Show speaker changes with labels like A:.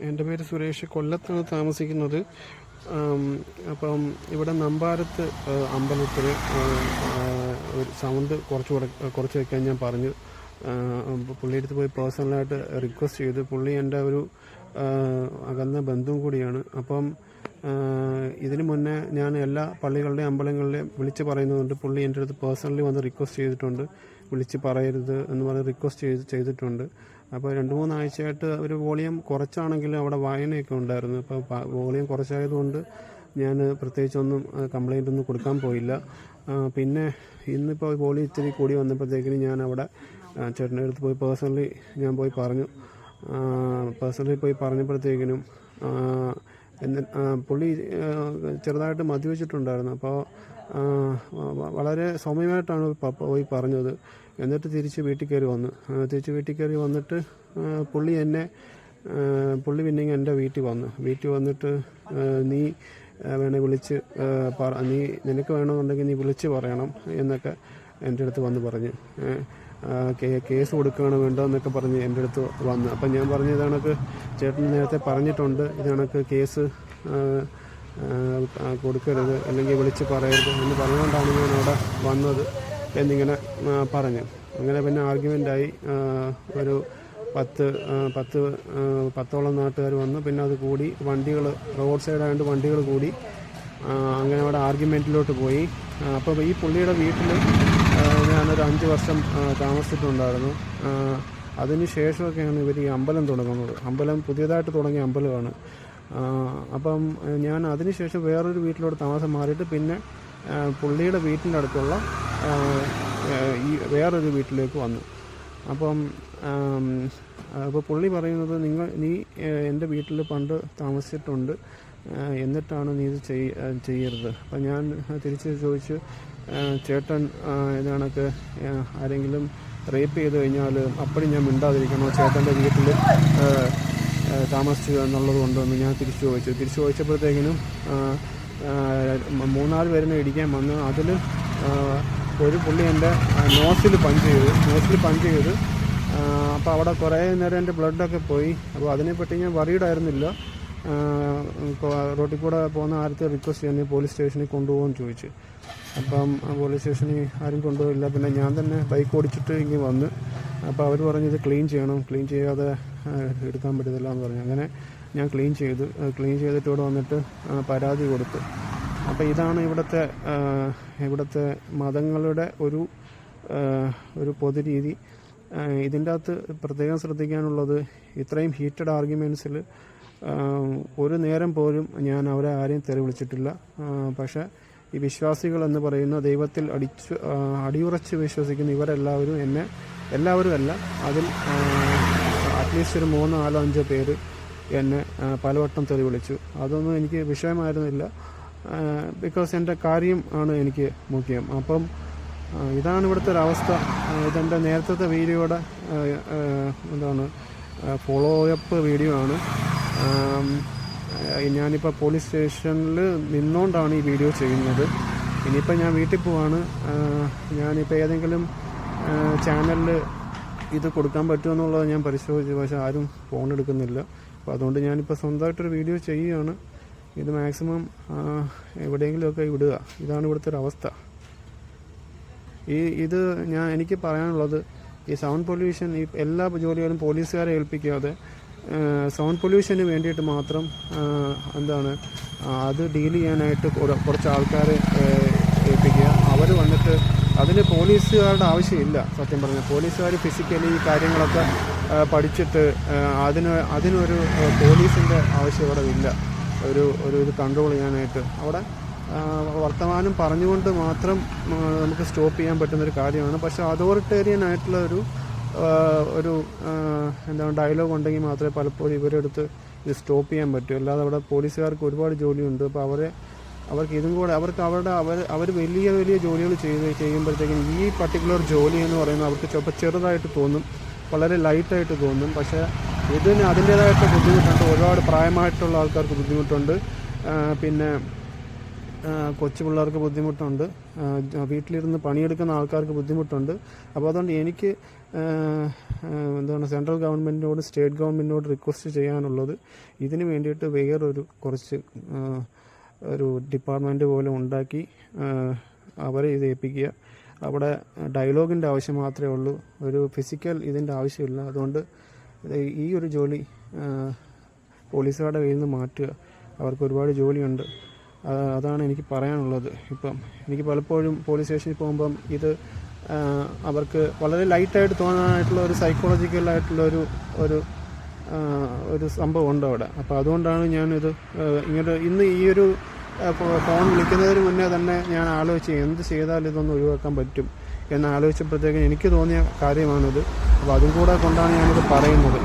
A: എൻ്റെ പേര് സുരേഷ്. കൊല്ലത്താണ് താമസിക്കുന്നത്. അപ്പം ഇവിടെ നമ്പാരത്ത് അമ്പലത്തിൽ ഒരു സൗണ്ട് കുറച്ച് വയ്ക്കാൻ ഞാൻ പറഞ്ഞു. പുള്ളിയുടെ അടുത്ത് പോയി പേഴ്സണലായിട്ട് റിക്വസ്റ്റ് ചെയ്തു. പുള്ളി എൻ്റെ ഒരു അകന്ന ബന്ധുവും കൂടിയാണ്. അപ്പം ഇതിനു മുന്നേ ഞാൻ എല്ലാ പള്ളികളുടെയും അമ്പലങ്ങളിലെയും വിളിച്ച് പറയുന്നതുകൊണ്ട് പുള്ളി എൻ്റെ അടുത്ത് പേഴ്സണലി വന്ന് റിക്വസ്റ്റ് ചെയ്തിട്ടുണ്ട്. വിളിച്ച് പറയരുത് എന്ന് പറഞ്ഞ് റിക്വസ്റ്റ് ചെയ്തിട്ടുണ്ട്. അപ്പോൾ 2-3 ആഴ്ചയായിട്ട് ഒരു വോളിയം കുറച്ചാണെങ്കിലും അവിടെ വായനയൊക്കെ ഉണ്ടായിരുന്നു. അപ്പോൾ വോളിയം കുറച്ചായതുകൊണ്ട് ഞാൻ പ്രത്യേകിച്ചൊന്നും കംപ്ലൈൻ്റ് ഒന്നും കൊടുക്കാൻ പോയില്ല. പിന്നെ ഇന്നിപ്പോൾ വോളിയം ഇത്തിരി കൂടി വന്നപ്പോഴത്തേക്കിനും ഞാൻ അവിടെ ചേട്ടൻ്റെ അടുത്ത് പോയി പേഴ്സണലി ഞാൻ പോയി പറഞ്ഞു. പോയി പറഞ്ഞപ്പോഴത്തേക്കിനും പുള്ളി ചെറുതായിട്ട് മദ്യപിച്ചിട്ടുണ്ടായിരുന്നു. അപ്പോൾ വളരെ സൗമ്യമായിട്ടാണ് പോയി പറഞ്ഞത്. എന്നിട്ട് തിരിച്ച് വീട്ടിൽ കയറി വന്നിട്ട് പുള്ളി പിന്നെ എൻ്റെ വീട്ടിൽ വന്നിട്ട് നീ വേണേൽ വിളിച്ച് നിനക്ക് വേണമെന്നുണ്ടെങ്കിൽ നീ വിളിച്ച് പറയണം എന്നൊക്കെ എൻ്റെ അടുത്ത് വന്ന് പറഞ്ഞു. കേസ് കൊടുക്കുകയാണ് വേണ്ടതെന്നൊക്കെ പറഞ്ഞ് എൻ്റെ അടുത്ത് വന്ന്. അപ്പം ഞാൻ പറഞ്ഞു, ഇത് കണക്ക് ചേട്ടൻ നേരത്തെ പറഞ്ഞിട്ടുണ്ട്, ഇത് കണക്ക് കേസ് കൊടുക്കരുത് അല്ലെങ്കിൽ വിളിച്ച് പറയരുത് എന്ന് പറഞ്ഞുകൊണ്ടാണ് ഞാൻ അവിടെ വന്നത് എന്നിങ്ങനെ പറഞ്ഞു. അങ്ങനെ പിന്നെ ആർഗ്യുമെൻ്റായി. ഒരു 10-ഓളം നാട്ടുകാർ വന്നു. പിന്നെ അത് കൂടി വണ്ടികൾ റോഡ് സൈഡായതുകൊണ്ട് വണ്ടികൾ കൂടി. അങ്ങനെ അവിടെ ആർഗ്യുമെൻറ്റിലോട്ട് പോയി. അപ്പോൾ ഈ പുള്ളിയുടെ വീട്ടിൽ ഞാനൊരു 5 വർഷം താമസിച്ചിട്ടുണ്ടായിരുന്നു. അതിന് ശേഷമൊക്കെയാണ് ഇവർ ഈ അമ്പലം തുടങ്ങുന്നത്. അമ്പലം പുതിയതായിട്ട് തുടങ്ങിയ അമ്പലമാണ്. അപ്പം ഞാൻ അതിനുശേഷം വേറൊരു വീട്ടിലോട്ട് താമസം മാറിയിട്ട് പിന്നെ പുള്ളിയുടെ വീട്ടിൻ്റെ അടുത്തുള്ള ഈ വേറൊരു വീട്ടിലേക്ക് വന്നു. അപ്പോൾ പുള്ളി പറയുന്നത്, നീ എൻ്റെ വീട്ടിൽ പണ്ട് താമസിച്ചിട്ടുണ്ട്, എന്നിട്ടാണ് നീ ഇത് ചെയ്യരുത്. അപ്പം ഞാൻ തിരിച്ച് ചോദിച്ചു, ചേട്ടൻ ഇത് കണക്ക് ആരെങ്കിലും റേപ്പ് ചെയ്ത് കഴിഞ്ഞാൽ അപ്പടി ഞാൻ മിണ്ടാതിരിക്കണോ, ചേട്ടൻ്റെ വീട്ടിൽ താമസിച്ചു എന്നുള്ളത് കൊണ്ടൊന്ന് ഞാൻ തിരിച്ചു ചോദിച്ചപ്പോഴത്തേക്കിനും 3-4 പേരിനെ ഇടിക്കാൻ വന്ന്. അതിൽ ഒരു പുള്ളി എൻ്റെ നോസിൽ പഞ്ച് ചെയ്ത് അപ്പോൾ അവിടെ കുറേ നേരം എൻ്റെ ബ്ലഡൊക്കെ പോയി. അപ്പോൾ അതിനെപ്പറ്റി ഞാൻ വറീഡായിരുന്നില്ല. റോട്ടിൽ കൂടെ പോകുന്ന ആരത്തെ റിക്വസ്റ്റ് ചെയ്യാൻ പോലീസ് സ്റ്റേഷനിൽ കൊണ്ടുപോകാൻ ചോദിച്ചു. അപ്പം പോലീസ് സ്റ്റേഷനിൽ ആരും കൊണ്ടുപോയില്ല. പിന്നെ ഞാൻ തന്നെ ബൈക്ക് ഓടിച്ചിട്ട് ഇങ്ങനെ വന്ന്. അപ്പോൾ അവർ പറഞ്ഞത് ക്ലീൻ ചെയ്യാതെ എടുക്കാൻ പറ്റത്തില്ല എന്ന് പറഞ്ഞു. അങ്ങനെ ഞാൻ ക്ലീൻ ചെയ്തിട്ട് ഇവിടെ വന്നിട്ട് പരാതി കൊടുത്തു. അപ്പോൾ ഇതാണ് ഇവിടുത്തെ മതങ്ങളുടെ ഒരു പൊതുരീതി. ഇതിൻ്റെ അകത്ത് പ്രത്യേകം ശ്രദ്ധിക്കാനുള്ളത്, ഇത്രയും ഹീറ്റഡ് ആർഗ്യുമെൻറ്റ്സിൽ ഒരു നേരം പോലും ഞാൻ അവരെ ആരെയും തെറി വിളിച്ചിട്ടില്ല. പക്ഷേ ഈ വിശ്വാസികൾ എന്ന് പറയുന്ന ദൈവത്തിൽ അടിയുറച്ച് വിശ്വസിക്കുന്ന ഇവരെല്ലാവരും എല്ലാവരും അല്ല, അതിൽ അറ്റ്ലീസ്റ്റ് ഒരു 3-4-5 പേര് എന്നെ പലവട്ടം തെറി വിളിച്ചു. അതൊന്നും എനിക്ക് വിഷയമായിരുന്നില്ല. ബിക്കോസ് എൻ്റെ കാര്യം ആണ് എനിക്ക് മുഖ്യം. അപ്പം ഇതാണ് ഇവിടുത്തെ ഒരവസ്ഥ. ഇതെൻ്റെ നേരത്തെ വീഡിയോയുടെ ഫോളോ അപ്പ് വീഡിയോ ആണ്. ഞാനിപ്പോൾ പോലീസ് സ്റ്റേഷനിൽ നിന്നുകൊണ്ടാണ് ഈ വീഡിയോ ചെയ്യുന്നത്. ഇനിയിപ്പോൾ ഞാൻ വീട്ടിൽ പോവാണ്. ഞാനിപ്പോൾ ഏതെങ്കിലും ചാനലിൽ ഇത് കൊടുക്കാൻ പറ്റുമെന്നുള്ളത് ഞാൻ പരിശോധിച്ചു. പക്ഷേ ആരും ഫോൺ എടുക്കുന്നില്ല. അപ്പോൾ അതുകൊണ്ട് ഞാനിപ്പോൾ സ്വന്തമായിട്ടൊരു വീഡിയോ ചെയ്യുകയാണ്. ഇത് മാക്സിമം എവിടെയെങ്കിലുമൊക്കെ വിടുക. ഇതാണ് ഇവിടുത്തെ ഒരു അവസ്ഥ. എനിക്ക് പറയാനുള്ളത്, ഈ സൗണ്ട് പൊല്യൂഷൻ ഈ എല്ലാ ജോലികളും പോലീസുകാരെ ഏൽപ്പിക്കാതെ സൗണ്ട് പൊല്യൂഷന് വേണ്ടിയിട്ട് മാത്രം അത് ഡീൽ ചെയ്യാനായിട്ട് കുറച്ച് ആൾക്കാരെ ഏൽപ്പിക്കുക. അവർ വന്നിട്ട് അതിന് പോലീസുകാരുടെ ആവശ്യമില്ല. സത്യം പറഞ്ഞാൽ പോലീസുകാർ ഫിസിക്കലി ഈ കാര്യങ്ങളൊക്കെ പഠിച്ചിട്ട് അതിനൊരു പോലീസിൻ്റെ ആവശ്യം ഇവിടെ ഇല്ല. ഇത് കൺട്രോൾ ചെയ്യാനായിട്ട് അവിടെ വർത്തമാനം പറഞ്ഞുകൊണ്ട് മാത്രം നമുക്ക് സ്റ്റോപ്പ് ചെയ്യാൻ പറ്റുന്നൊരു കാര്യമാണ്. പക്ഷേ അതോറിറ്റേറിയൻ ആയിട്ടുള്ള ഒരു ഡയലോഗ് ഉണ്ടെങ്കിൽ മാത്രമേ പലപ്പോഴും ഇവരെടുത്ത് ഇത് സ്റ്റോപ്പ് ചെയ്യാൻ പറ്റൂ. അല്ലാതെ അവിടെ പോലീസുകാർക്ക് ഒരുപാട് ജോലിയുണ്ട്. അപ്പോൾ അവർക്ക് ഇതും കൂടെ അവർ വലിയ ജോലികൾ ചെയ്യുമ്പോഴത്തേക്കും ഈ പർട്ടിക്കുലർ ജോലി എന്ന് പറയുന്നത് അവർക്ക് ചിലപ്പോൾ ചെറുതായിട്ട് തോന്നും, വളരെ ലൈറ്റായിട്ട് തോന്നും. പക്ഷേ ഇതിന് അതിൻ്റേതായിട്ട് ബുദ്ധിമുട്ടുണ്ട്. ഒരുപാട് പ്രായമായിട്ടുള്ള ആൾക്കാർക്ക് ബുദ്ധിമുട്ടുണ്ട്. പിന്നെ കൊച്ചു പിള്ളേർക്ക് ബുദ്ധിമുട്ടുണ്ട്. വീട്ടിലിരുന്ന് പണിയെടുക്കുന്ന ആൾക്കാർക്ക് ബുദ്ധിമുട്ടുണ്ട്. അപ്പോൾ അതുകൊണ്ട് എനിക്ക് എന്താണ് സെൻട്രൽ ഗവൺമെൻറ്റിനോട് സ്റ്റേറ്റ് ഗവൺമെൻറ്റിനോട് റിക്വസ്റ്റ് ചെയ്യാനുള്ളത്, ഇതിന് വേണ്ടിയിട്ട് വേറൊരു കുറച്ച് ഒരു ഡിപ്പാർട്ട്മെൻറ്റ് പോലെ ഉണ്ടാക്കി അവരെ ഇത് ഏൽപ്പിക്കുക. അവിടെ ഡയലോഗിൻ്റെ ആവശ്യം മാത്രമേ ഉള്ളൂ, ഒരു ഫിസിക്കൽ ഇതിൻ്റെ ആവശ്യമില്ല. അതുകൊണ്ട് ഈ ഒരു ജോലി പോലീസുകാരുടെ കയ്യിൽ നിന്ന് മാറ്റുക. അവർക്ക് ഒരുപാട് ജോലിയുണ്ട്. അതാണ് എനിക്ക് പറയാനുള്ളത്. ഇപ്പം എനിക്ക് പലപ്പോഴും പോലീസ് സ്റ്റേഷനിൽ പോകുമ്പം ഇത് അവർക്ക് വളരെ ലൈറ്റായിട്ട് തോന്നാനായിട്ടുള്ള ഒരു സൈക്കോളജിക്കലായിട്ടുള്ള ഒരു സംഭവം ഉണ്ട് അവിടെ. അപ്പോൾ അതുകൊണ്ടാണ് ഞാനിത് ഇന്ന് ഈ ഒരു ഫോൺ വിളിക്കുന്നതിന് മുന്നേ തന്നെ ഞാൻ ആലോചിച്ച് എന്ത് ചെയ്താൽ ഇതൊന്ന് ഒഴിവാക്കാൻ പറ്റും എന്ന് ആലോചിച്ചപ്പോഴത്തേക്കും എനിക്ക് തോന്നിയ കാര്യമാണിത്. അപ്പോൾ അതും കൂടെ കൊണ്ടാണ് ഞാനിത് പറയുന്നത്.